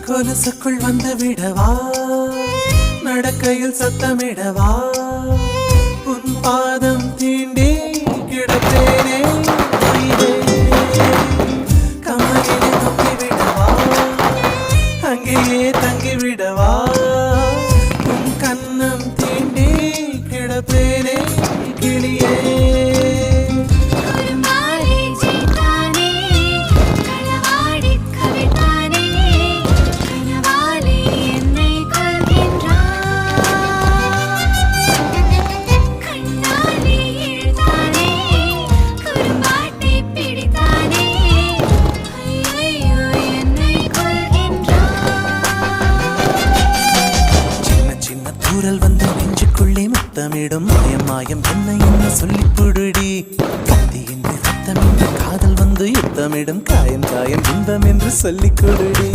கொலுசுக்குள் வந்து விடவா, நடக்கையில் சத்தமிடவா, உன் பாதம் தீண்டி கிடப்பேனே கமலிலே தொங்கிவிடவா, அங்கேயே தங்கிவிடவா, உன் கண்ணம் தீண்டி கிடப்பேனே கிளியே. ஊரல் வந்து நெஞ்சுக்குள்ளே முத்தமிடும் மாயம் மாயம் என்ன சொல்லி புடுடி, கத்தியின்றி ரத்தமின்றி காதல் வந்து யுத்தமிடும் காயம் காயம் இன்பம் என்று சொல்லிக் கொடுடி.